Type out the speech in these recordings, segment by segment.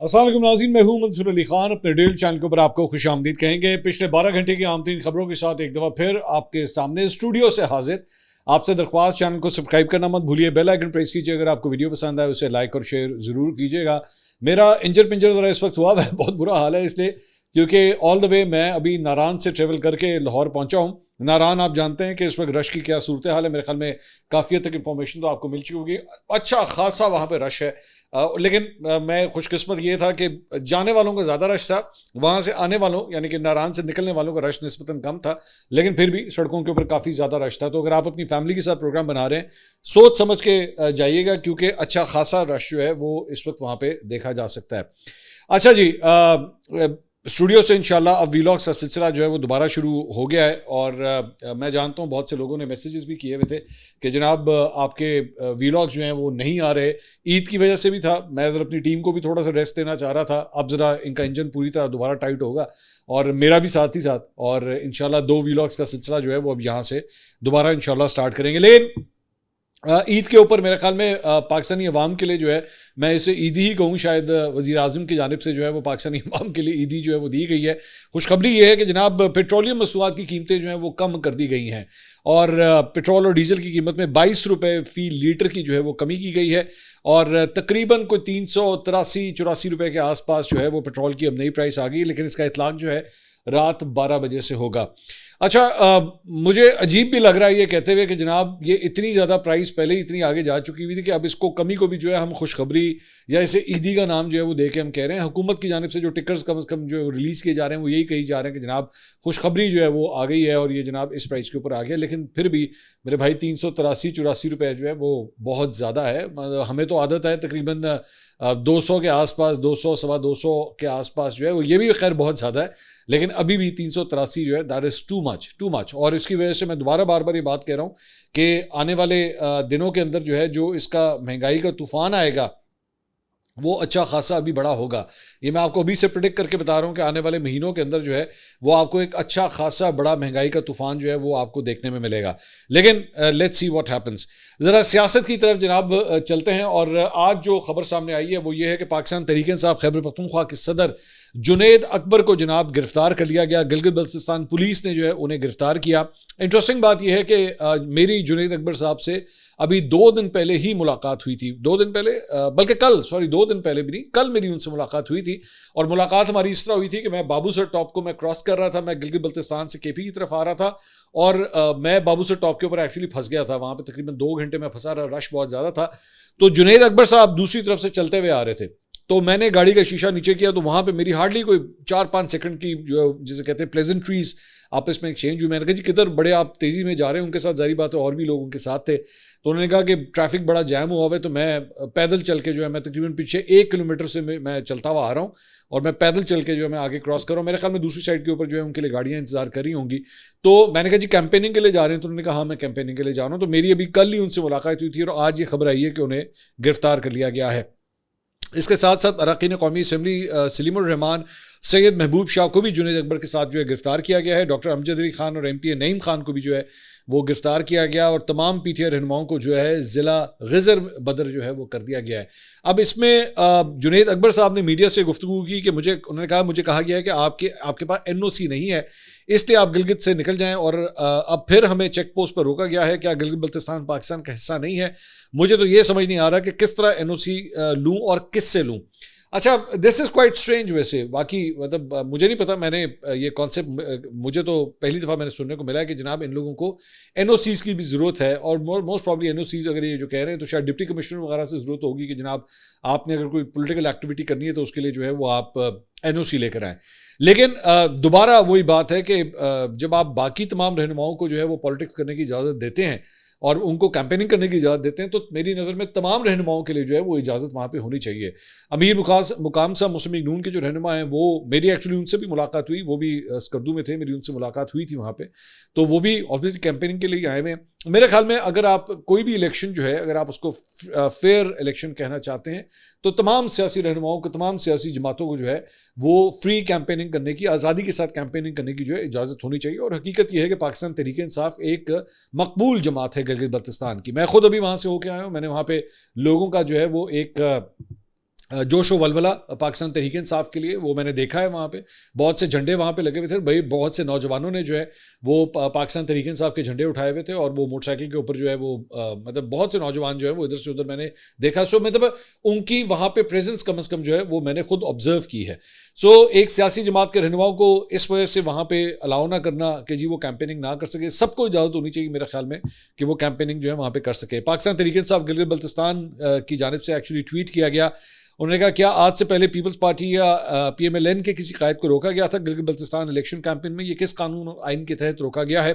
السلام علیکم ناظرین، میں ہوں منصور علی خان، اپنے ڈیل چینل کے اوپر آپ کو خوش آمدید کہیں گے۔ پچھلے 12 گھنٹے کی عام ترین خبروں کے ساتھ ایک دفعہ پھر آپ کے سامنے اسٹوڈیو سے حاضر۔ آپ سے درخواست، چینل کو سبسکرائب کرنا مت بھولیے، بیل آئیکن پریس کیجیے، اگر آپ کو ویڈیو پسند آئے اسے لائک اور شیئر ضرور کیجیے گا۔ میرا انجر پنجر ذرا اس وقت ہوا ہے، بہت برا حال ہے، اس لیے کیونکہ آل دا وے میں ابھی ناران سے ٹریول کر کے لاہور پہنچا ہوں۔ ناران آپ جانتے ہیں کہ اس وقت رش کی کیا صورتحال ہے، میرے خیال میں کافی حد تک انفارمیشن تو آپ کو مل چکی ہوگی، اچھا خاصا وہاں پہ رش ہے۔ لیکن میں خوش قسمت یہ تھا کہ جانے والوں کا زیادہ رش تھا، وہاں سے آنے والوں یعنی کہ ناران سے نکلنے والوں کا رش نسبتاً کم تھا، لیکن پھر بھی سڑکوں کے اوپر کافی زیادہ رش تھا۔ تو اگر آپ اپنی فیملی کے ساتھ پروگرام بنا رہے ہیں، سوچ سمجھ کے جائیے گا، کیونکہ اچھا خاصا رش جو ہے وہ اس وقت وہاں پہ دیکھا جا سکتا ہے۔ اچھا جی، اسٹوڈیو سے انشاءاللہ اب ویلاگس کا سلسلہ جو ہے وہ دوبارہ شروع ہو گیا ہے، اور میں جانتا ہوں بہت سے لوگوں نے میسیجز بھی کیے ہوئے تھے کہ جناب آپ کے ویلاگس جو ہیں وہ نہیں آ رہے، عید کی وجہ سے بھی تھا، میں ذرا اپنی ٹیم کو بھی تھوڑا سا ریسٹ دینا چاہ رہا تھا، اب ذرا ان کا انجن پوری طرح دوبارہ ٹائٹ ہوگا اور میرا بھی ساتھ ہی ساتھ، اور انشاءاللہ 2 ویلاگس کا سلسلہ جو ہے وہ اب یہاں سے دوبارہ انشاءاللہ سٹارٹ کریں گے۔ لیکن عید کے اوپر میرے خیال میں پاکستانی عوام کے لیے جو ہے، میں اسے عیدی ہی کہوں، شاید وزیر اعظم کی جانب سے جو ہے وہ پاکستانی عوام کے لیے عیدی جو ہے وہ دی گئی ہے۔ خوشخبری یہ ہے کہ جناب پیٹرولیم مصنوعات کی قیمتیں جو ہیں وہ کم کر دی گئی ہیں، اور پیٹرول اور ڈیزل کی قیمت میں 22 روپے فی لیٹر کی جو ہے وہ کمی کی گئی ہے، اور تقریباً کوئی 383-84 روپے کے آس پاس جو ہے وہ پیٹرول کی اب نئی پرائس آ گئی، لیکن اس کا اطلاق جو ہے رات 12 بجے سے ہوگا۔ اچھا، مجھے عجیب بھی لگ رہا ہے یہ کہتے ہوئے کہ جناب یہ اتنی زیادہ پرائس پہلے ہی اتنی آگے جا چکی ہوئی تھی کہ اب اس کو کمی کو بھی جو ہے ہم خوشخبری یا اسے عیدی کا نام جو ہے وہ دے کے ہم کہہ رہے ہیں۔ حکومت کی جانب سے جو ٹکرز کم از کم جو ریلیز کیے جا رہے ہیں وہ یہی کہی جا رہے ہیں کہ جناب خوشخبری جو ہے وہ آ گئی ہے اور یہ جناب اس پرائس کے اوپر آ گیا، لیکن پھر بھی میرے بھائی 383-84 روپے جو ہے وہ بہت زیادہ ہے۔ ہمیں تو عادت ہے تقریباً 200 کے آس پاس، 200 سوا 200 کے آس پاس جو ہے وہ، یہ بھی خیر بہت زیادہ ہے، لیکن ابھی بھی 383 جو ہے دیٹ از ٹو مچ۔ اور اس کی وجہ سے میں دوبارہ بار بار یہ بات کہہ رہا ہوں کہ آنے والے دنوں کے اندر جو ہے جو اس کا مہنگائی کا طوفان آئے گا وہ اچھا خاصا ابھی بڑا ہوگا۔ یہ میں آپ کو ابھی سے پریڈکٹ کر کے بتا رہا ہوں کہ آنے والے مہینوں کے اندر جو ہے وہ آپ کو ایک اچھا خاصا بڑا مہنگائی کا طوفان جو ہے وہ آپ کو دیکھنے میں ملے گا۔ لیکن لیٹس سی واٹ ہیپنس۔ ذرا سیاست کی طرف جناب چلتے ہیں، اور آج جو خبر سامنے آئی ہے وہ یہ ہے کہ پاکستان تحریک انصاف خیبر پختونخوا کے صدر جنید اکبر کو جناب گرفتار کر لیا گیا۔ گلگت بلتستان پولیس نے جو ہے انہیں گرفتار کیا۔ انٹرسٹنگ بات یہ ہے کہ میری جنید اکبر صاحب سے ابھی 2 دن پہلے ہی ملاقات ہوئی تھی، 2 دن پہلے، بلکہ کل، 2 دن پہلے بھی نہیں، کل میری ان سے ملاقات ہوئی تھی، اور ملاقات ہماری اس طرح ہوئی تھی کہ میں بابو سر ٹاپ کو میں کراس کر رہا تھا، میں گلگت بلتستان سے KP کی طرف آ رہا تھا، اور میں بابو سر ٹاپ کے اوپر ایکچولی پھنس گیا تھا، وہاں پہ تقریباً 2 گھنٹے میں پھنسا رہا، رش بہت زیادہ تھا۔ تو جنید اکبر صاحب دوسری طرف سے چلتے ہوئے آ رہے تھے، تو میں نے گاڑی کا شیشہ نیچے کیا، تو وہاں پہ میری ہارڈلی کوئی 4-5 سیکنڈ کی جو جسے کہتے ہیں پلیزنٹریز آپس میں ایکسچینج ہوئی۔ میں نے کہا جی کدھر بڑے آپ تیزی میں جا رہے ہیں، ان کے ساتھ ظاہری بات ہے اور بھی لوگ ان کے ساتھ تھے، تو انہوں نے کہا کہ ٹریفک بڑا جام ہوا ہوا ہے، تو میں پیدل چل کے جو ہے، میں تقریباً پیچھے 1 کلومیٹر سے میں چلتا ہوا آ رہا ہوں، اور میں پیدل چل کے جو ہے میں آگے کراس کر رہا ہوں، میرے خیال میں دوسری سائڈ کے اوپر جو ہے ان کے لیے گاڑیاں انتظار کر رہی ہوں گی۔ تو میں نے کہا جی کیمپیننگ کے لیے جا رہے ہیں، تو انہوں نے کہا ہاں میں کیمپیننگ کے لیے جا رہا ہوں۔ تو میری ابھی کل ہی ان سے ملاقات ہوئی تھی، اور آج یہ خبر آئی ہے کہ انہیں گرفتار کر لیا گیا ہے۔ اس کے ساتھ ساتھ اراکین قومی اسمبلی سلیم الرحمان، سید محبوب شاہ کو بھی جنید اکبر کے ساتھ جو ہے گرفتار کیا گیا ہے۔ ڈاکٹر امجد علی خان اور MP نعیم خان کو بھی جو ہے وہ گرفتار کیا گیا، اور تمام PTI رہنماؤں کو جو ہے ضلع غزر بدر جو ہے وہ کر دیا گیا ہے۔ اب اس میں جنید اکبر صاحب نے میڈیا سے گفتگو کی کہ انہوں نے کہا مجھے کہا گیا ہے کہ آپ کے پاس NOC نہیں ہے، اس لیے آپ گلگت سے نکل جائیں، اور اب پھر ہمیں چیک پوسٹ پر روکا گیا ہے، کیا گلگت بلتستان پاکستان کا حصہ نہیں ہے؟ مجھے تو یہ سمجھ نہیں آ رہا کہ کس طرح NOC لوں اور کس سے لوں۔ اچھا، دس از کوائٹ اسٹرینج ویسے، باقی مطلب مجھے نہیں پتا، میں نے یہ کانسیپٹ مجھے تو پہلی دفعہ میں نے سننے کو ملا ہے کہ جناب ان لوگوں کو NOCs کی بھی ضرورت ہے، اور موسٹ پرابلی NOCs اگر یہ جو کہہ رہے ہیں تو شاید ڈپٹی کمشنر وغیرہ سے ضرورت ہوگی کہ جناب آپ نے اگر کوئی پولیٹیکل ایکٹیویٹی کرنی ہے تو اس کے لیے جو ہے وہ آپ NOC لے کر آئیں۔ لیکن دوبارہ وہی بات ہے کہ جب آپ باقی تمام رہنماؤں کو جو ہے وہ پالیٹکس کرنے کی اجازت دیتے ہیں اور ان کو کیمپیننگ کرنے کی اجازت دیتے ہیں، تو میری نظر میں تمام رہنماؤں کے لیے جو ہے وہ اجازت وہاں پہ ہونی چاہیے۔ امیر مقام صاحب مسلم لیگ نون کے جو رہنما ہیں، وہ میری ایکچولی ان سے بھی ملاقات ہوئی، وہ بھی اسکردو میں تھے، میری ان سے ملاقات ہوئی تھی وہاں پہ، تو وہ بھی آبویسلی کیمپیننگ کے لیے آئے ہوئے ہیں۔ میرے خیال میں اگر آپ کوئی بھی الیکشن جو ہے، اگر آپ اس کو فیئر الیکشن کہنا چاہتے ہیں، تو تمام سیاسی رہنماؤں کو، تمام سیاسی جماعتوں کو جو ہے وہ فری کیمپیننگ کرنے کی، آزادی کے ساتھ کیمپیننگ کرنے کی جو ہے اجازت ہونی چاہیے۔ اور حقیقت یہ ہے کہ پاکستان تحریک انصاف ایک مقبول جماعت ہے گلگت بلتستان کی۔ میں خود ابھی وہاں سے ہو کے آیا ہوں، میں نے وہاں پہ لوگوں کا جو ہے وہ ایک جوش و ولولہ پاکستان تحریک انصاف کے لیے وہ میں نے دیکھا ہے. وہاں پہ بہت سے جھنڈے وہاں پہ لگے ہوئے تھے بھائی, بہت سے نوجوانوں نے جو ہے وہ پاکستان تحریک انصاف کے جھنڈے اٹھائے ہوئے تھے, اور وہ موٹر سائیکل کے اوپر جو ہے وہ مطلب بہت سے نوجوان جو ہے وہ ادھر سے ادھر میں نے دیکھا. سو مطلب ان کی وہاں پہ پریزنس کم از کم جو ہے وہ میں نے خود آبزرو کی ہے. سو ایک سیاسی جماعت کے رہنماؤں کو اس وجہ سے وہاں پہ الاؤ نہ کرنا کہ جی وہ کیمپیننگ نہ کر سکے, سب کو اجازت ہونی چاہیے میرے خیال میں کہ وہ کیمپیننگ جو ہے وہاں پہ کر سکے. پاکستان تحریک انصاف گلگت بلتستان کی جانب سے ایکچولی ٹویٹ کیا گیا, انہوں نے کہا کیا آج سے پہلے پیپلز پارٹی یا پی ایم ایل این کے کسی قائد کو روکا گیا تھا گلگت بلتستان الیکشن کیمپین میں؟ یہ کس قانون آئین کے تحت روکا گیا ہے؟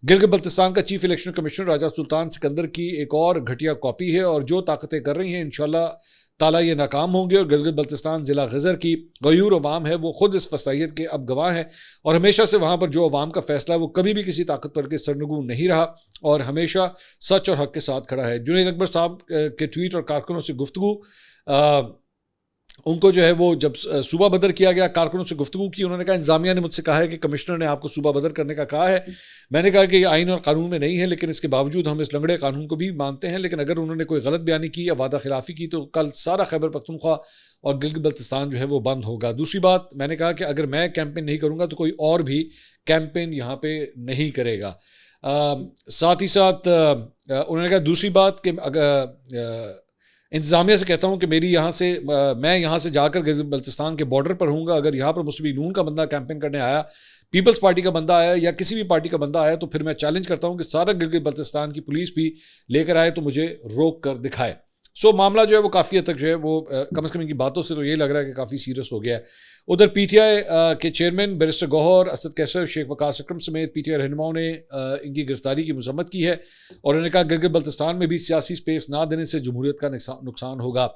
گلگت بلتستان کا چیف الیکشن کمشنر راجہ سلطان سکندر کی ایک اور گھٹیا کاپی ہے, اور جو طاقتیں کر رہی ہیں انشاءاللہ تعالیٰ یہ ناکام ہوں گے, اور گلگت بلتستان ضلع غزر کی غیور عوام ہے وہ خود اس فسائیت کے اب گواہ ہیں, اور ہمیشہ سے وہاں پر جو عوام کا فیصلہ ہے وہ کبھی بھی کسی طاقتور کے سرنگوں نہیں رہا, اور ہمیشہ سچ اور حق کے ساتھ کھڑا ہے. جنید اکبر صاحب کے ٹویٹ اور کارکنوں سے گفتگو, ان کو جو ہے وہ جب صوبہ بدر کیا گیا, کارکنوں سے گفتگو کی, انہوں نے کہا انتظامیہ نے مجھ سے کہا ہے کہ کمشنر نے آپ کو صوبہ بدر کرنے کا کہا ہے. میں نے کہا کہ یہ آئین اور قانون میں نہیں ہے, لیکن اس کے باوجود ہم اس لنگڑے قانون کو بھی مانتے ہیں, لیکن اگر انہوں نے کوئی غلط بیانی کی یا وعدہ خلافی کی تو کل سارا خیبر پختونخوا اور گلگت بلتستان جو ہے وہ بند ہوگا. دوسری بات میں نے کہا کہ اگر میں کیمپین نہیں کروں گا تو کوئی اور بھی کیمپین یہاں پہ نہیں کرے گا. ساتھ ہی ساتھ انہوں نے کہا دوسری بات کہ انتظامیہ سے کہتا ہوں کہ میں یہاں سے جا کر گلگت بلتستان کے بارڈر پر ہوں گا, اگر یہاں پر مسلم لیگ نون کا بندہ کیمپین کرنے آیا, پیپلز پارٹی کا بندہ آیا یا کسی بھی پارٹی کا بندہ آیا, تو پھر میں چیلنج کرتا ہوں کہ سارا گلگت بلتستان کی پولیس بھی لے کر آئے تو مجھے روک کر دکھائے. سو معاملہ جو ہے وہ کافی حد تک جو ہے وہ کم از کم ان کی باتوں سے تو یہ لگ رہا ہے کہ کافی سیریس ہو گیا ہے. ادھر پی ٹی آئی کے چیئرمین بیرسٹر گوہر, اسد کیسر, شیخ وقاص اکرم سمیت پی ٹی آئی رہنماؤں نے ان کی گرفتاری کی مذمت کی ہے, اور انہوں نے کہا گلگت بلتستان میں بھی سیاسی سپیس نہ دینے سے جمہوریت کا نقصان ہوگا.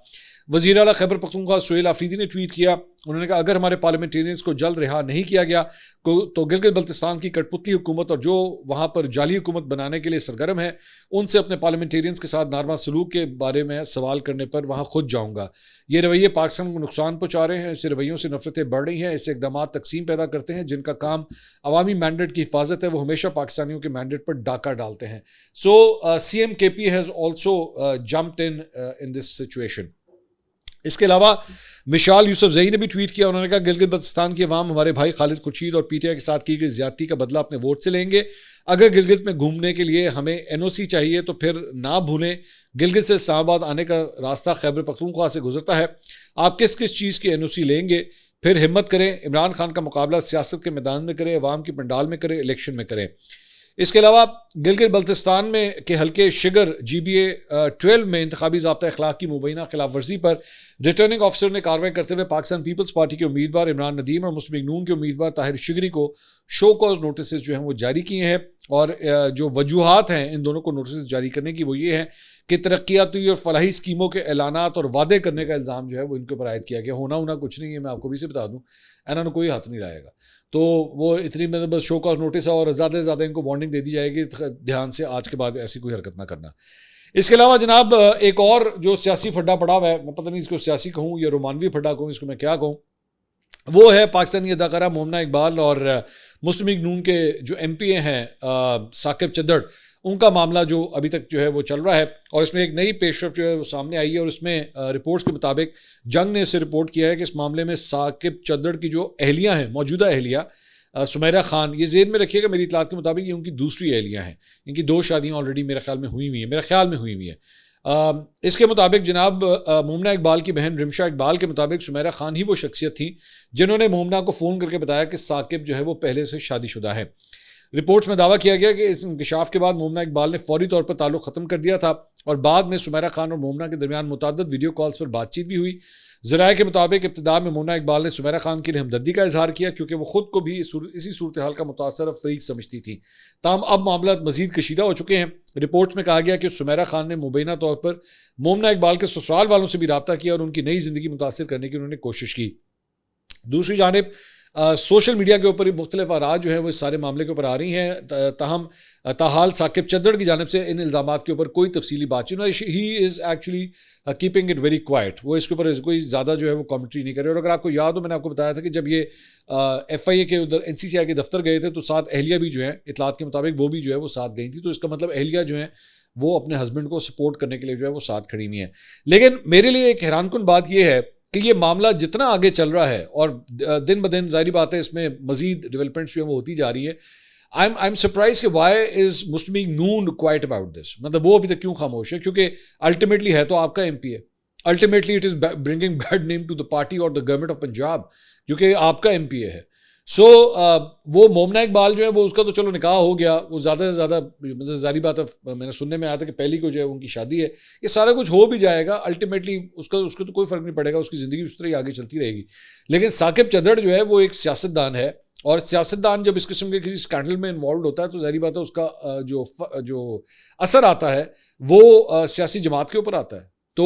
وزیر اعلیٰ خیبر پختونخوا سہیل آفریدی نے ٹویٹ کیا, انہوں نے کہا اگر ہمارے پارلیمنٹیرینز کو جلد رہا نہیں کیا گیا تو گلگت بلتستان کی کٹ پتلی حکومت اور جو وہاں پر جعلی حکومت بنانے کے لیے سرگرم ہے ان سے اپنے پارلیمنٹیرینز کے ساتھ ناروا سلوک کے بارے میں سوال کرنے پر وہاں خود جاؤں گا. یہ رویے پاکستان کو نقصان پہنچا رہے ہیں, اس سے رویوں سے نفرتیں بڑھ رہی ہیں, اس سے اقدامات تقسیم پیدا کرتے ہیں, جن کا کام عوامی مینڈیٹ کی حفاظت ہے وہ ہمیشہ پاکستانیوں کے مینڈیٹ پر ڈاکہ ڈالتے ہیں. سو C M K P has also jumped in this situation. اس کے علاوہ مشال یوسف زئی نے بھی ٹویٹ کیا, انہوں نے کہا گلگت بلتستان کے عوام ہمارے بھائی خالد خورشید اور پی ٹی آئی کے ساتھ کی گئی زیادتی کا بدلہ اپنے ووٹ سے لیں گے. اگر گلگت میں گھومنے کے لیے ہمیں این او سی چاہیے تو پھر نہ بھولیں گلگت سے اسلام آباد آنے کا راستہ خیبر پختونخوا سے گزرتا ہے. آپ کس چیز کی این او سی لیں گے؟ پھر ہمت کریں, عمران خان کا مقابلہ سیاست کے میدان میں کریں, عوام کی پنڈال میں کریں, الیکشن میں کریں. اس کے علاوہ گلگت بلتستان میں کے حلقے شگر جی بی اے 12 میں انتخابی ضابطہ اخلاق کی مبینہ خلاف ورزی پر ریٹرننگ آفیسر نے کارروائی کرتے ہوئے پاکستان پیپلز پارٹی کے امیدوار عمران ندیم اور مسلم لیگ نون کے امیدوار طاہر شگری کو شو کاز نوٹسز جو ہیں وہ جاری کیے ہیں, اور جو وجوہات ہیں ان دونوں کو نوٹسز جاری کرنے کی وہ یہ ہیں کہ ترقیاتی اور فلاحی اسکیموں کے اعلانات اور وعدے کرنے کا الزام جو ہے وہ ان کے اوپر عائد کیا گیا. ہونا کچھ نہیں ہے, میں آپ کو بھی سے بتا دوں, انہوں نے کوئی ہاتھ نہیں لائے گا, تو وہ اتنی مطلب بس شو کاز نوٹس ہے اور زیادہ سے زیادہ ان کو وارننگ دے دی جائے گی دھیان سے آج کے بعد ایسی کوئی حرکت نہ کرنا. اس کے علاوہ جناب ایک اور جو سیاسی پھڈا پڑا ہوا ہے, میں پتہ نہیں اس کو سیاسی کہوں یا رومانوی پھڈا کہوں, اس کو میں کیا کہوں, وہ ہے پاکستانی اداکارہ مومنہ اقبال اور مسلم لیگ نون کے جو ایم پی اے ہیں ثاقب چدڑ, ان کا معاملہ جو ابھی تک جو ہے وہ چل رہا ہے. اور اس میں ایک نئی پیش رفت جو ہے وہ سامنے آئی ہے, اور اس میں رپورٹس کے مطابق جنگ نے اسے رپورٹ کیا ہے کہ اس معاملے میں ثاقب چدڑ کی جو اہلیہ ہیں, موجودہ اہلیہ سمیرہ خان, یہ ذہن میں رکھیے گا میری اطلاعات کے مطابق یہ ان کی دوسری اہلیہ ہیں, ان کی 2 شادیاں آلریڈی میرے خیال میں ہوئی ہوئی ہیں. اس کے مطابق جناب مومنہ اقبال کی بہن رمشا اقبال کے مطابق سمیرہ خان ہی وہ شخصیت تھیں جنہوں نے مومنہ کو فون کر کے بتایا کہ ثاقب جو ہے وہ پہلے سے شادی شدہ ہے. رپورٹس میں دعویٰ کیا گیا کہ اس انکشاف کے بعد مومنہ اقبال نے فوری طور پر تعلق ختم کر دیا تھا, اور بعد میں سمیرہ خان اور مومنہ کے درمیان متعدد ویڈیو کالز پر بات چیت بھی ہوئی. ذرائع کے مطابق ابتدا میں مومنہ اقبال نے سمیرہ خان کی ہمدردی کا اظہار کیا کیونکہ وہ خود کو بھی اسی صورتحال کا متاثر فریق سمجھتی تھی. تاہم اب معاملات مزید کشیدہ ہو چکے ہیں. رپورٹس میں کہا گیا کہ سمیرہ خان نے مبینہ طور پر مومنہ اقبال کے سسرال والوں سے بھی رابطہ کیا اور ان کی نئی زندگی متاثر کرنے کی انہوں نے کوشش کی. دوسری جانب سوشل میڈیا کے اوپر مختلف آراء جو ہے وہ اس سارے معاملے کے اوپر آ رہی ہیں, تاہم تاحال ثاقب چدڑ کی جانب سے ان الزامات کے اوپر کوئی تفصیلی بات چیت نہیں. He is actually keeping it very quiet, وہ اس کے اوپر کوئی زیادہ جو ہے وہ کامنٹری نہیں کر رہے. اور اگر آپ کو یاد ہو, میں نے آپ کو بتایا تھا کہ جب یہ ایف آئی اے کے ادھر این سی سی آئی کے دفتر گئے تھے تو 7 اہلیہ بھی جو ہیں اطلاعات کے مطابق وہ بھی جو ہے وہ ساتھ گئی تھی, تو اس کا مطلب اہلیہ جو ہیں وہ اپنے ہسبینڈ کو سپورٹ کرنے کے لیے جو ہے وہ ساتھ کھڑی ہوئی ہیں. لیکن میرے لیے ایک حیران کن بات یہ ہے کہ یہ معاملہ جتنا آگے چل رہا ہے اور دن بدن ظاہری بات ہے اس میں مزید ڈیولپمنٹس جو ہے وہ ہوتی جا رہی ہے. I'm surprised کہ why is Muslim League Noon quiet about this. مطلب وہ ابھی تک کیوں خاموش ہے؟ کیونکہ الٹیمیٹلی ہے تو آپ کا ایم پی ہے. Ultimately it is bringing bad name to the party اور دا گورنمنٹ آف پنجاب کیونکہ آپ کا ایم پی ہے. سو وہ مومنا اقبال جو ہے وہ اس کا تو چلو نکاح ہو گیا, وہ زیادہ سے زیادہ مطلب ظاہری بات ہے میں نے سننے میں آیا تھا کہ پہلی کو جو ہے ان کی شادی ہے. یہ سارا کچھ ہو بھی جائے گا, الٹیمیٹلی اس کو تو کوئی فرق نہیں پڑے گا, اس کی زندگی اس طرح ہی آگے چلتی رہے گی. لیکن ثاقب چدھڑ جو ہے وہ ایک سیاستدان ہے, اور سیاستدان جب اس قسم کے کسی اسکینڈل میں انوالوڈ ہوتا ہے تو ظاہری بات ہے اس کا جو اثر آتا ہے وہ سیاسی جماعت کے اوپر آتا ہے. تو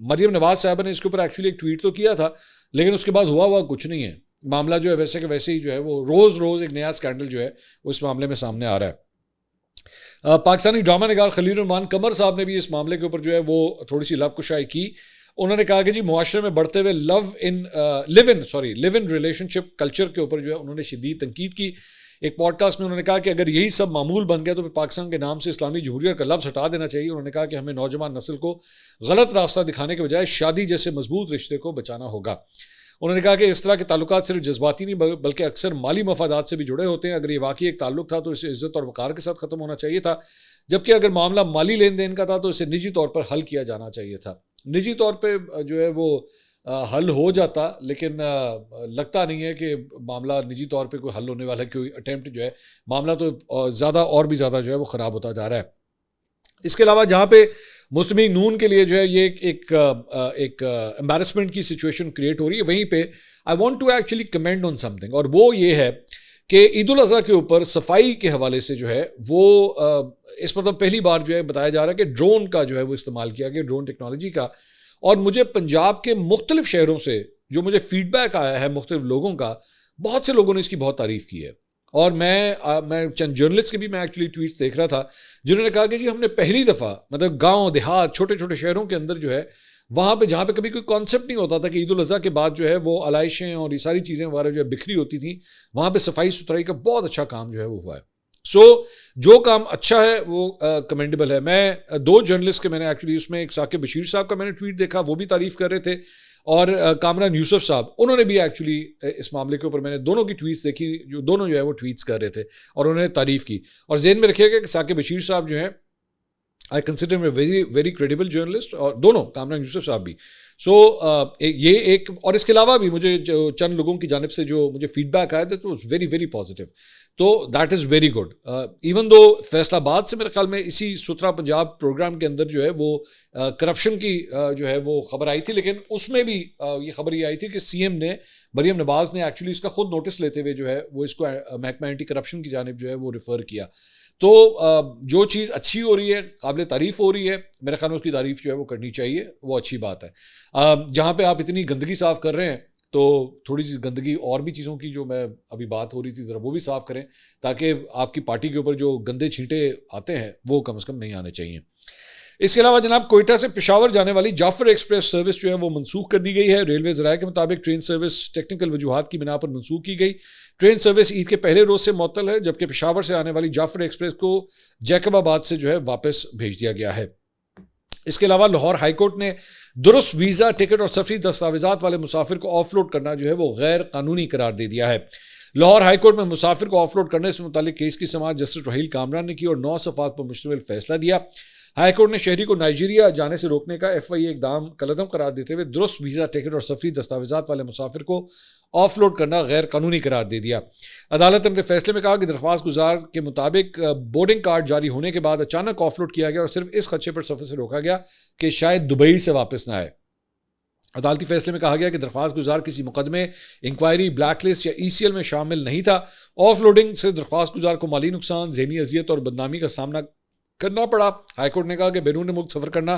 مریم نواز صاحبہ نے اس کے اوپر ایکچولی ایک ٹویٹ تو کیا تھا, لیکن اس کے بعد ہوا کچھ نہیں ہے. معاملہ جو ہے ویسے کہ ویسے ہی جو ہے وہ روز ایک نیا اسکینڈل جو ہے وہ اس معاملے میں سامنے آ رہا ہے. پاکستانی ڈرامہ نگار خلیل الرحمان قمر صاحب نے بھی اس معاملے کے اوپر جو ہے وہ تھوڑی سی لب کشائی کی. انہوں نے کہا کہ جی معاشرے میں بڑھتے ہوئے لیو ان ریلیشن شپ کلچر کے اوپر جو ہے انہوں نے شدید تنقید کی. ایک پوڈ کاسٹ میں انہوں نے کہا کہ اگر یہی سب معمول بن گیا تو پھر پاکستان کے نام سے اسلامی جمہوریہ کا لفظ ہٹا دینا چاہیے. انہوں نے کہا کہ ہمیں نوجوان نسل کو غلط راستہ دکھانے کے بجائے شادی جیسے مضبوط رشتے کو بچانا ہوگا. انہوں نے کہا کہ اس طرح کے تعلقات صرف جذباتی نہیں بلکہ اکثر مالی مفادات سے بھی جڑے ہوتے ہیں. اگر یہ واقعی ایک تعلق تھا تو اسے عزت اور وقار کے ساتھ ختم ہونا چاہیے تھا, جبکہ اگر معاملہ مالی لین دین کا تھا تو اسے نجی طور پر حل کیا جانا چاہیے تھا. نجی طور پہ جو ہے وہ حل ہو جاتا, لیکن لگتا نہیں ہے کہ معاملہ نجی طور پہ کوئی حل ہونے والا ہے. کوئی اٹیمپٹ جو ہے معاملہ تو زیادہ اور بھی زیادہ جو ہے وہ خراب ہوتا جا رہا ہے. اس کے علاوہ جہاں پہ مسلم لیگ نون کے لیے جو ہے یہ ایک امبیرسمنٹ کی سچویشن کریٹ ہو رہی ہے, وہیں پہ I want to actually comment on something, اور وہ یہ ہے کہ عید الاضحیٰ کے اوپر صفائی کے حوالے سے جو ہے وہ اس مطلب پہلی بار جو ہے بتایا جا رہا ہے کہ ڈرون کا جو ہے وہ استعمال کیا گیا, ڈرون ٹیکنالوجی کا. اور مجھے پنجاب کے مختلف شہروں سے جو مجھے فیڈ بیک آیا ہے مختلف لوگوں کا, بہت سے لوگوں نے اس کی بہت تعریف کی ہے. اور میں چند جرنلسٹ کے بھی میں ایکچولی ٹویٹس دیکھ رہا تھا جنہوں نے کہا کہ جی ہم نے پہلی دفعہ مطلب گاؤں دیہات چھوٹے چھوٹے شہروں کے اندر جو ہے وہاں پہ جہاں پہ کبھی کوئی کانسیپٹ نہیں ہوتا تھا کہ عید الاضحیٰ کے بعد جو ہے وہ علائشیں اور یہ ساری چیزیں وغیرہ جو ہے بکھری ہوتی تھیں, وہاں پہ صفائی ستھرائی کا بہت اچھا کام جو ہے وہ ہوا ہے. سو جو کام اچھا ہے وہ کمینڈیبل ہے. میں 2 جرنلسٹ کے میں نے ایکچولی اس میں ایک ثاقب بشیر صاحب کا میں نے ٹویٹ دیکھا, وہ بھی تعریف کر رہے تھے, اور کامران یوسف صاحب انہوں نے بھی ایکچولی اس معاملے کے اوپر میں نے دونوں کی ٹویٹس دیکھی, جو دونوں جو ہے وہ ٹویٹس کر رہے تھے اور انہوں نے تعریف کی. اور ذہن میں رکھیے گا کہ ثاقب بشیر صاحب جو ہیں I consider a very very credible journalist, اور دونوں کامران یوسف صاحب بھی. سو یہ ایک, اور اس کے علاوہ بھی مجھے جو چند لوگوں کی جانب سے جو مجھے فیڈ بیک آیا تھا تو اٹس ویری ویری پازیٹیو. تو that is very good. Even though Faisal آباد سے میرے خیال میں اسی ستھرا پنجاب پروگرام کے اندر جو ہے وہ کرپشن کی جو ہے وہ خبر آئی تھی, لیکن اس میں بھی یہ خبر یہ آئی تھی کہ سی ایم نے مریم نواز نے ایکچولی اس کا خود نوٹس لیتے ہوئے جو ہے وہ اس کو محکمہ اینٹی کرپشن کی جانب جو ہے وہ ریفر کیا. تو جو چیز اچھی ہو رہی ہے, قابل تعریف ہو رہی ہے, میرے خیال میں اس کی تعریف جو ہے وہ کرنی چاہیے, وہ اچھی بات ہے. جہاں پہ آپ اتنی گندگی صاف کر رہے ہیں تو تھوڑی سی گندگی اور بھی چیزوں کی جو میں ابھی بات ہو رہی تھی ذرا وہ بھی صاف کریں, تاکہ آپ کی پارٹی کے اوپر جو گندے چھینٹے آتے ہیں وہ کم از کم نہیں آنے چاہیے. اس کے علاوہ جناب کوئٹہ سے پشاور جانے والی جعفر ایکسپریس سروس جو ہے وہ منسوخ کر دی گئی ہے. ریلوے ذرائع کے مطابق ٹرین سروس ٹیکنیکل وجوہات کی بنا پر منسوخ کی گئی. ٹرین سروس عید کے پہلے روز سے معطل ہے, جبکہ پشاور سے آنے والی جعفر ایکسپریس کو جیکب آباد سے جو ہے واپس بھیج دیا گیا ہے. اس کے علاوہ لاہور ہائی کورٹ نے درست ویزا ٹکٹ اور سفری دستاویزات والے مسافر کو آف لوڈ کرنا جو ہے وہ غیر قانونی قرار دے دیا ہے. لاہور ہائی کورٹ میں مسافر کو آف لوڈ کرنے سے متعلق کیس کی سماعت جسٹس رحیل کامران نے کی اور 9 صفحات پر مشتمل فیصلہ دیا. ہائی کورٹ نے شہری کو نائجیریا جانے سے روکنے کا ایف آئی اقدام کالعدم قرار دیتے ہوئے درست ویزا ٹکٹ اور سفری دستاویزات والے مسافر کو آف لوڈ کرنا غیر قانونی قرار دے دیا. عدالت نے اپنے فیصلے میں کہا کہ درخواست گزار کے مطابق بورڈنگ کارڈ جاری ہونے کے بعد اچانک آف لوڈ کیا گیا اور صرف اس خدشے پر سفر سے روکا گیا کہ شاید دبئی سے واپس نہ آئے. عدالتی فیصلے میں کہا گیا کہ درخواست گزار کسی مقدمے, انکوائری, بلیک لسٹ یا ای سی ایل میں شامل نہیں تھا. آف لوڈنگ سے درخواست گزار کو مالی نقصان, ذہنی اذیت اور بدنامی کا سامنا کرنا پڑا. ہائی کورٹ نے کہا کہ بیرون ملک سفر کرنا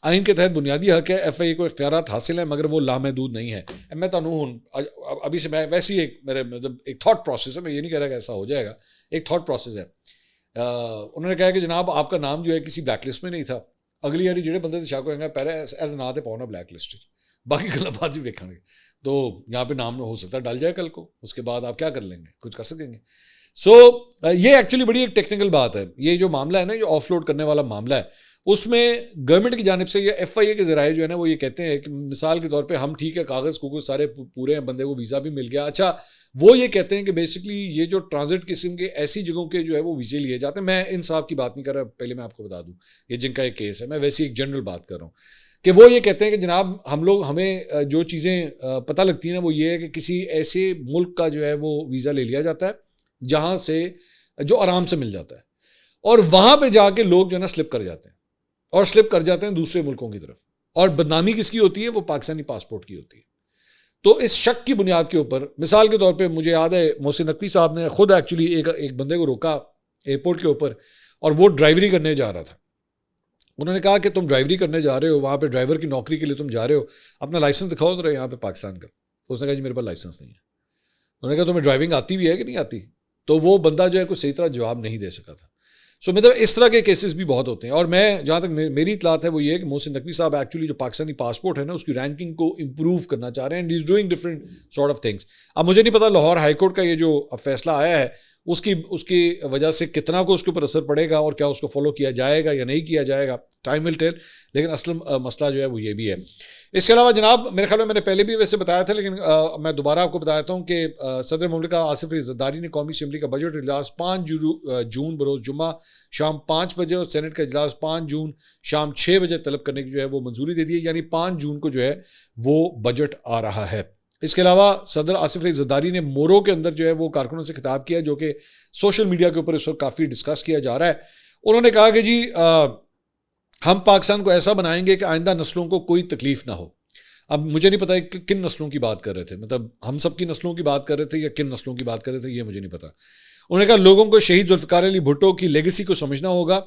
آئین کے تحت بنیادی حق ہے. ایف آئی اے کو اختیارات حاصل ہیں مگر وہ لامحدود نہیں ہے. میں ابھی سے میں ویسی ایک میرے مطلب ایک تھاٹ پروسیس ہے, میں یہ نہیں کہہ رہا کہ ایسا ہو جائے گا, ایک تھاٹ پروسیس ہے. انہوں نے کہا کہ جناب آپ کا نام جو ہے کسی بلیک لسٹ میں نہیں تھا, اگلی باری جڑے بندے شاہ کو پہلے ایسا نہ تے پاؤنا بلیک لسٹ, باقی گلا بات بھی دیکھیں گے. تو یہاں پہ نام ہو سکتا ہے ڈال جائے کل کو, اس کے بعد آپ کیا کر لیں گے, کچھ کر سکیں گے. سو یہ ایکچولی بڑی ایک ٹیکنیکل بات ہے. یہ جو معاملہ ہے نا، جو آف لوڈ کرنے والا معاملہ ہے، اس میں گورنمنٹ کی جانب سے یا ایف آئی اے کے ذرائع جو ہے نا وہ یہ کہتے ہیں کہ مثال کے طور پہ ہم ٹھیک ہے کاغذ کو سارے پورے ہیں، بندے کو ویزا بھی مل گیا. اچھا وہ یہ کہتے ہیں کہ بیسکلی یہ جو ٹرانزٹ قسم کے ایسی جگہوں کے جو ہے وہ ویزے لیے جاتے ہیں. میں ان صاحب کی بات نہیں کر رہا، پہلے میں آپ کو بتا دوں یہ جن کا ایک کیس ہے، میں ویسی ایک جنرل بات کر رہا ہوں کہ وہ یہ کہتے ہیں کہ جناب ہمیں جو چیزیں پتہ لگتی ہیں نا وہ یہ ہے کہ کسی ایسے ملک کا جو ہے وہ ویزا لے لیا جاتا ہے جہاں سے جو آرام سے مل جاتا ہے، اور وہاں پہ جا کے لوگ جو ہے نا سلپ کر جاتے ہیں اور سلپ کر جاتے ہیں دوسرے ملکوں کی طرف، اور بدنامی کس کی ہوتی ہے؟ وہ پاکستانی پاسپورٹ کی ہوتی ہے. تو اس شک کی بنیاد کے اوپر مثال کے طور پہ مجھے یاد ہے محسن نقوی صاحب نے خود ایکچولی ایک بندے کو روکا ایئرپورٹ کے اوپر، اور وہ ڈرائیوری کرنے جا رہا تھا. انہوں نے کہا کہ تم ڈرائیوری کرنے جا رہے ہو، وہاں پہ ڈرائیور کی نوکری کے لیے تم جا رہے ہو، اپنا لائسنس دکھاؤ ذرا یہاں پہ پاکستان کا. اس نے کہا جی میرے پاس لائسنس نہیں ہے. انہوں نے کہا تمہیں ڈرائیونگ آتی بھی ہے کہ نہیں آتی؟ تو وہ بندہ جو ہے کوئی صحیح طرح جواب نہیں دے سکا تھا. سو مطلب اس طرح کے کیسز بھی بہت ہوتے ہیں. اور میں جہاں تک میری اطلاعات ہے وہ یہ ہے کہ محسن نقوی صاحب ایکچولی جو پاکستانی پاسپورٹ ہے نا اس کی رینکنگ کو امپروو کرنا چاہ رہے ہیں، and he is doing different sort of things. اب مجھے نہیں پتا لاہور ہائی کورٹ کا یہ جو فیصلہ آیا ہے اس کی وجہ سے کتنا کو اس کے اوپر اثر پڑے گا اور کیا اس کو فالو کیا جائے گا یا نہیں کیا جائے گا، ٹائم ول ٹیل. لیکن اصل مسئلہ جو ہے وہ یہ بھی ہے. اس کے علاوہ جناب میرے خیال میں نے پہلے بھی ویسے بتایا تھا، لیکن میں دوبارہ آپ کو بتاتا ہوں کہ صدر مملکہ آصف علی زرداری نے قومی اسمبلی کا بجٹ اجلاس 5 جون بروز جمعہ شام 5 بجے اور سینٹ کا اجلاس 5 جون شام 6 بجے طلب کرنے کی جو ہے وہ منظوری دے دی ہے، یعنی 5 جون کو جو ہے وہ بجٹ آ رہا ہے. اس کے علاوہ صدر آصف علی زرداری نے مورو کے اندر جو ہے وہ کارکنوں سے خطاب کیا جو کہ سوشل میڈیا کے اوپر اس وقت کافی ڈسکس کیا جا رہا ہے. انہوں نے کہا کہ جی ہم پاکستان کو ایسا بنائیں گے کہ آئندہ نسلوں کو کوئی تکلیف نہ ہو. اب مجھے نہیں پتا کہ کن نسلوں کی بات کر رہے تھے، مطلب ہم سب کی نسلوں کی بات کر رہے تھے یا کن نسلوں کی بات کر رہے تھے یہ مجھے نہیں پتا. انہوں نے کہا لوگوں کو شہید ذوالفقار علی بھٹو کی لیگیسی کو سمجھنا ہوگا.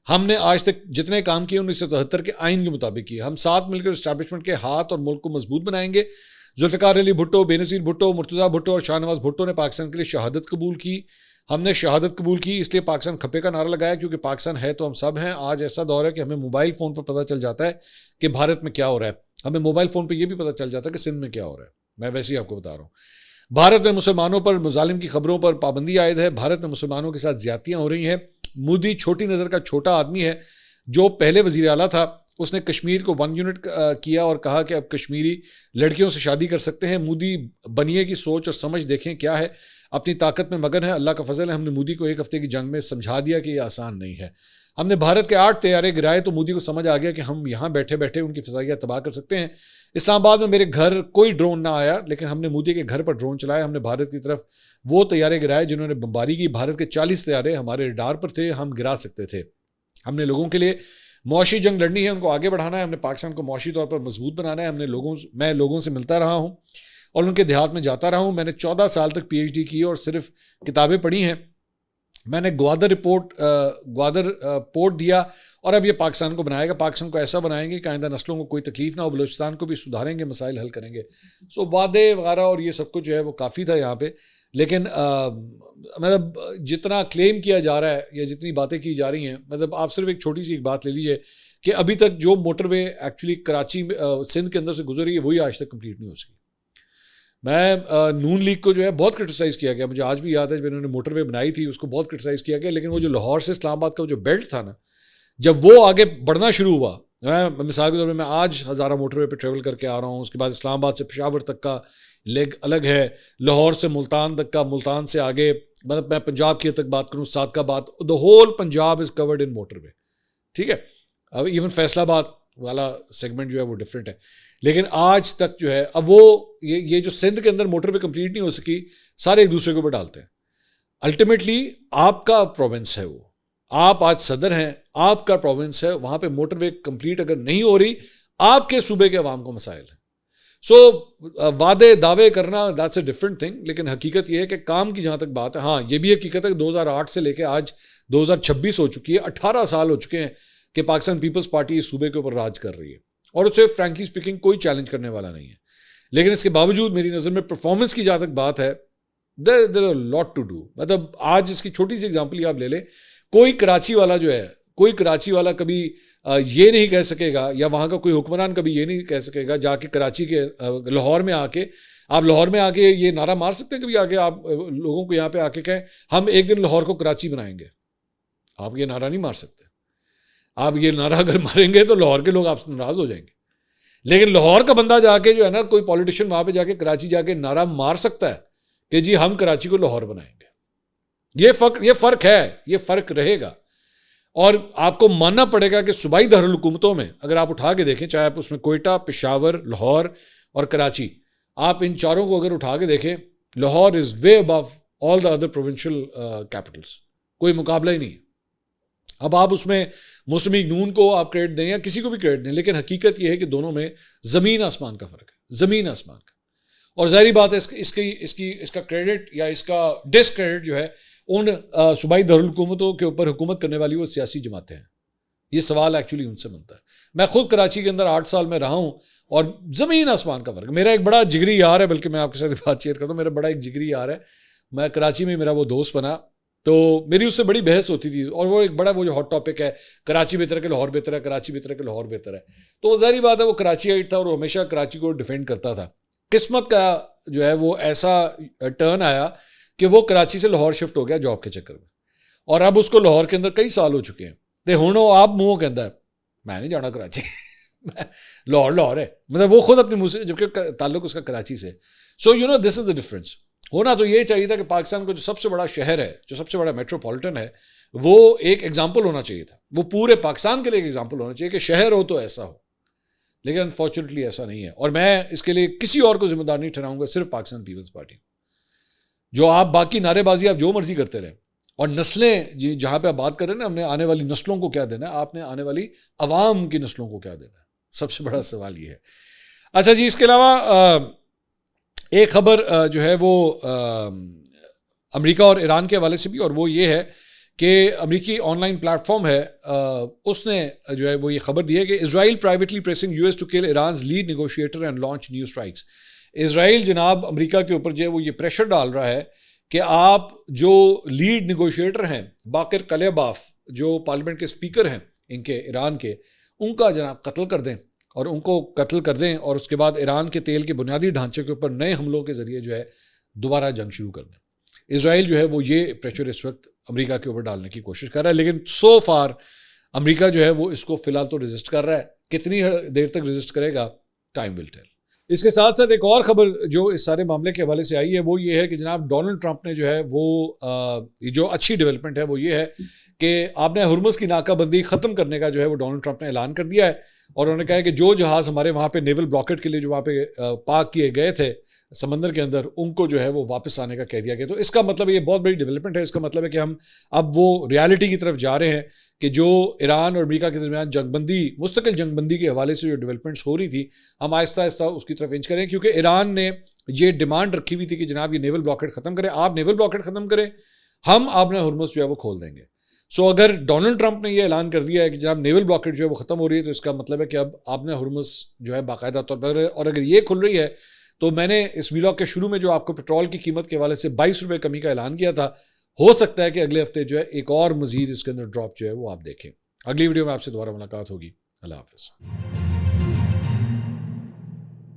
ہم نے آج تک جتنے کام کیے 1973 کے آئین کے مطابق کیے. ہم ساتھ مل کر اسٹیبلشمنٹ کے ہاتھ اور ملک کو مضبوط بنائیں گے. ذوالفقار علی بھٹو، بے نظیر بھٹو، مرتضیٰ بھٹو اور شاہ نواز بھٹو نے پاکستان کے لیے شہادت قبول کی. ہم نے شہادت قبول کی اس لیے پاکستان کھپے کا نعرہ لگایا کیونکہ پاکستان ہے تو ہم سب ہیں. آج ایسا دور ہے کہ ہمیں موبائل فون پر پتہ چل جاتا ہے کہ بھارت میں کیا ہو رہا ہے. ہمیں موبائل فون پہ یہ بھی پتہ چل جاتا ہے کہ سندھ میں کیا ہو رہا ہے. میں ویسے ہی آپ کو بتا رہا ہوں. بھارت میں مسلمانوں پر مظالم کی خبروں پر پابندی عائد ہے. بھارت میں مسلمانوں کے ساتھ زیادتیاں ہو رہی ہیں. مودی چھوٹی نظر کا چھوٹا آدمی ہے. جو پہلے وزیر اعلیٰ تھا اس نے کشمیر کو 1 یونٹ کیا اور کہا کہ اب کشمیری لڑکیوں سے شادی کر سکتے ہیں. مودی بنیے کی سوچ اور سمجھ دیکھیں کیا ہے. اپنی طاقت میں مگن ہے. اللہ کا فضل ہے ہم نے مودی کو 1 ہفتے کی جنگ میں سمجھا دیا کہ یہ آسان نہیں ہے. ہم نے بھارت کے 8 طیارے گرائے تو مودی کو سمجھ آ گیا کہ ہم یہاں بیٹھے بیٹھے ان کی فضائیہ تباہ کر سکتے ہیں. اسلام آباد میں میرے گھر کوئی ڈرون نہ آیا لیکن ہم نے مودی کے گھر پر ڈرون چلایا. ہم نے بھارت کی طرف وہ طیارے گرائے جنہوں نے بمباری کی. بھارت کے 40 طیارے ہمارے ریڈار پر تھے، ہم گرا سکتے تھے. ہم نے لوگوں کے لیے معاشی جنگ لڑنی ہے، ان کو آگے بڑھانا ہے. ہم نے پاکستان کو معاشی طور پر مضبوط بنانا ہے. میں لوگوں سے ملتا رہا ہوں اور ان کے دیہات میں جاتا رہا ہوں. میں نے 14 سال تک پی ایچ ڈی کی اور صرف کتابیں پڑھی ہیں. میں نے گوادر پورٹ دیا اور اب یہ پاکستان کو بنائے گا. پاکستان کو ایسا بنائیں گے کہ آئندہ نسلوں کو کوئی تکلیف نہ ہو. بلوچستان کو بھی سدھاریں گے، مسائل حل کریں گے. سو وعدے وغیرہ اور یہ سب کچھ جو ہے وہ کافی تھا یہاں پہ. لیکن مطلب جتنا کلیم کیا جا رہا ہے یا جتنی باتیں کی جا رہی ہیں، مطلب آپ صرف ایک چھوٹی سی ایک بات لے لیجئے کہ ابھی تک جو موٹر وے ایکچولی کراچی سندھ کے اندر سے گزر رہی ہے وہی آج تک کمپلیٹ نہیں ہو سکی. میں نون لیگ کو جو ہے بہت کرٹیسائز کیا گیا. مجھے آج بھی یاد ہے جب انہوں نے موٹر وے بنائی تھی اس کو بہت کرٹیسائز کیا گیا. لیکن وہ جو لاہور سے اسلام آباد کا جو بیلٹ تھا نا، جب وہ آگے بڑھنا شروع ہوا، میں مثال کے طور پہ میں آج ہزارہ موٹر وے پہ ٹریول کر کے آ رہا ہوں. اس کے بعد اسلام آباد سے پشاور تک کا لیگ الگ ہے، لاہور سے ملتان تک کا، ملتان سے آگے مطلب میں پنجاب کی تک بات کروں، Sadiqabad, the whole Punjab is covered in motorway. ٹھیک ہے، اب ایون فیصل آباد والا سیگمنٹ جو ہے وہ ڈفرینٹ ہے. لیکن آج تک جو ہے اب وہ یہ جو سندھ کے اندر موٹر وے کمپلیٹ نہیں ہو سکی، سارے ایک دوسرے کے اوپر ڈالتے ہیں. الٹیمیٹلی آپ کا پروونس ہے وہ، آپ آج صدر ہیں، آپ کا پروونس ہے، وہاں پہ موٹر وے کمپلیٹ اگر نہیں ہو رہی، آپ کے صوبے کے عوام کو مسائل ہیں. سو وعدے دعوے کرنا دیٹس اے ڈفرنٹ تھنگ. لیکن حقیقت یہ ہے کہ کام کی جہاں تک بات ہے، ہاں یہ بھی حقیقت ہے کہ 2008 سے لے کے آج 2026 ہو چکی ہے، 18 سال ہو چکے ہیں کہ پاکستان پیپلز پارٹی اس صوبے کے اوپر راج کر رہی ہے اور اسے فرینکلی اسپیکنگ کوئی چیلنج کرنے والا نہیں ہے. لیکن اس کے باوجود میری نظر میں پرفارمنس کی جہاں تک بات ہے there are a lot to do. مطلب آج اس کی چھوٹی سی ایگزامپل ہی آپ لے لیں، کوئی کراچی والا جو ہے کوئی کراچی والا کبھی یہ نہیں کہہ سکے گا, یا وہاں کا کوئی حکمران کبھی یہ نہیں کہہ سکے گا جا کے کراچی کے لاہور میں آ کے, آپ لاہور میں آ کے یہ نعرہ مار سکتے ہیں کبھی آ کے آپ لوگوں کو یہاں پہ آ کے کہیں ہم ایک دن لاہور کو کراچی بنائیں گے؟ آپ یہ نعرہ نہیں مار سکتے. آپ یہ نعرہ اگر ماریں گے تو لاہور کے لوگ آپ سے ناراض ہو جائیں گے. لیکن لاہور کا بندہ جا کے جو ہے نا, کوئی پولیٹیشین وہاں پہ جا کے کراچی جا کے نعرہ مار سکتا ہے کہ جی ہم کراچی کو لاہور بنائیں گے. یہ فرق ہے, یہ فرق رہے گا. اور آپ کو ماننا پڑے گا کہ صوبائی دارالحکومتوں میں اگر آپ اٹھا کے دیکھیں, چاہے آپ اس میں کوئٹہ, پشاور, لاہور اور کراچی, آپ ان چاروں کو اگر اٹھا کے دیکھیں, لاہور از وے ابو آل دا ادر پروونشل کیپٹلس, کوئی مقابلہ ہی نہیں. اب آپ اس میں موسمی نون کو آپ کریڈٹ دیں یا کسی کو بھی کریڈٹ دیں, لیکن حقیقت یہ ہے کہ دونوں میں زمین آسمان کا فرق ہے, زمین آسمان کا. اور ظاہری بات ہے اس کا کریڈٹ یا اس کا ڈس کریڈٹ جو ہے ان صوبائی دارالحکومتوں کے اوپر حکومت کرنے والی وہ سیاسی جماعتیں ہیں. یہ سوال ایکچولی ان سے بنتا ہے. میں خود کراچی کے اندر 8 سال میں رہا ہوں اور زمین آسمان کا فرق. میرا ایک بڑا جگری یار ہے, بلکہ میں آپ کے ساتھ بات شیئر کرتا ہوں, میرا بڑا ایک جگری یار ہے, میں کراچی میں میرا وہ دوست بنا, تو میری اس سے بڑی بحث ہوتی تھی. اور وہ ایک بڑا وہ جو ہاٹ ٹاپک ہے, کراچی بہتر ہے کہ لاہور بہتر ہے, کراچی بہتر ہے کہ لاہور بہتر ہے. تو وہ ظاہری بات ہے وہ کراچی آئٹ تھا اور وہ ہمیشہ کراچی کو ڈیفینڈ کرتا تھا. قسمت کا جو ہے وہ ایسا ٹرن آیا کہ وہ کراچی سے لاہور شفٹ ہو گیا جاب کے چکر میں, اور اب اس کو لاہور کے اندر کئی سال ہو چکے ہیں. تے ہوں وہ آپ منہ کہتا ہے میں نہیں جانا کراچی, لاہور ہے, مطلب وہ خود اپنے منہ سے, جبکہ تعلق اس کا کراچی سے. So you know this is the difference. ہونا تو یہ چاہیے تھا کہ پاکستان کا جو سب سے بڑا شہر ہے, جو سب سے بڑا میٹروپولیٹن ہے, وہ ایک ایگزامپل ہونا چاہیے تھا, وہ پورے پاکستان کے لیے ایک ایگزامپل ہونا چاہیے کہ شہر ہو تو ایسا ہو. لیکن انفارچونیٹلی ایسا نہیں ہے, اور میں اس کے لیے کسی اور کو ذمہ دار نہیں ٹھہراؤں گا, صرف پاکستان پیپلز پارٹی. جو آپ باقی نعرے بازی آپ جو مرضی کرتے رہیں, اور نسلیں جہاں پہ آپ بات کر رہے ہیں نا, ہم نے آنے والی نسلوں کو کیا دینا ہے, آپ نے آنے والی عوام کی نسلوں کو کیا دینا ہے, سب سے بڑا سوال یہ ہے. اچھا جی, اس کے علاوہ ایک خبر جو ہے وہ امریکہ اور ایران کے حوالے سے بھی, اور وہ یہ ہے کہ امریکی آن لائن پلیٹ فارم ہے, اس نے جو ہے وہ یہ خبر دی ہے کہ Israel privately pressing U S to kill Iran's lead negotiator and launch new strikes. Israel جناب امریکہ کے اوپر جو ہے وہ یہ پریشر ڈال رہا ہے کہ آپ جو لیڈ نیگوشیٹر ہیں, باقر کلیباف, جو پارلیمنٹ کے اسپیکر ہیں ان کے ایران کے, ان کا جناب قتل کر دیں, اور ان کو قتل کر دیں, اور اس کے بعد ایران کے تیل کے بنیادی ڈھانچے کے اوپر نئے حملوں کے ذریعے جو ہے دوبارہ جنگ شروع کر دیں. اسرائیل جو ہے وہ یہ پریشر اس وقت امریکہ کے اوپر ڈالنے کی کوشش کر رہا ہے, لیکن سو فار امریکہ جو ہے وہ اس کو فی الحال تو ریزسٹ کر رہا ہے. کتنی دیر تک ریزسٹ کرے گا, ٹائم ول ٹیل. اس کے ساتھ ساتھ ایک اور خبر جو اس سارے معاملے کے حوالے سے آئی ہے وہ یہ ہے کہ جناب ڈونلڈ ٹرمپ نے جو ہے وہ جو اچھی ڈیولپمنٹ ہے وہ یہ ہے کہ آپ نے ہرمز کی ناکہ بندی ختم کرنے کا جو ہے وہ ڈونلڈ ٹرمپ نے اعلان کر دیا ہے, اور انہوں نے کہا ہے کہ جو جہاز ہمارے وہاں پہ نیول بلاکٹ کے لیے جو وہاں پہ پارک کیے گئے تھے سمندر کے اندر, ان کو جو ہے وہ واپس آنے کا کہہ دیا گیا. تو اس کا مطلب یہ بہت بڑی ڈیولپمنٹ ہے. اس کا مطلب ہے کہ ہم اب وہ ریالٹی کی طرف جا رہے ہیں کہ جو ایران اور امریکہ کے درمیان جنگ بندی, مستقل جنگ بندی کے حوالے سے جو ڈیولپمنٹس ہو رہی تھی, ہم آہستہ آہستہ اس کی طرف انچ کریں, کیونکہ ایران نے یہ ڈیمانڈ رکھی ہوئی تھی کہ جناب یہ نیول بلاکٹ ختم کریں, آپ نیول بلاکٹ ختم کریں, ہم آپ نے ہرمز جو ہے وہ کھول دیں گے. سو اگر ڈونلڈ ٹرمپ نے یہ اعلان کر دیا ہے کہ جناب نیول بلاکٹ جو ہے وہ ختم ہو رہی ہے, تو اس کا مطلب ہے کہ اب آپ نے ہرمز جو ہے باقاعدہ طور پر, اور اگر یہ کھل رہی ہے تو میں نے اس ویلاگ کے شروع میں جو آپ کو پیٹرول کی قیمت کے حوالے سے 22 روپے کمی کا اعلان کیا تھا, ہو سکتا ہے کہ اگلے ہفتے جو ہے ایک اور مزید اس کے اندر ڈراپ جو ہے وہ آپ دیکھیں. اگلی ویڈیو میں آپ سے دوبارہ ملاقات ہوگی. اللہ حافظ.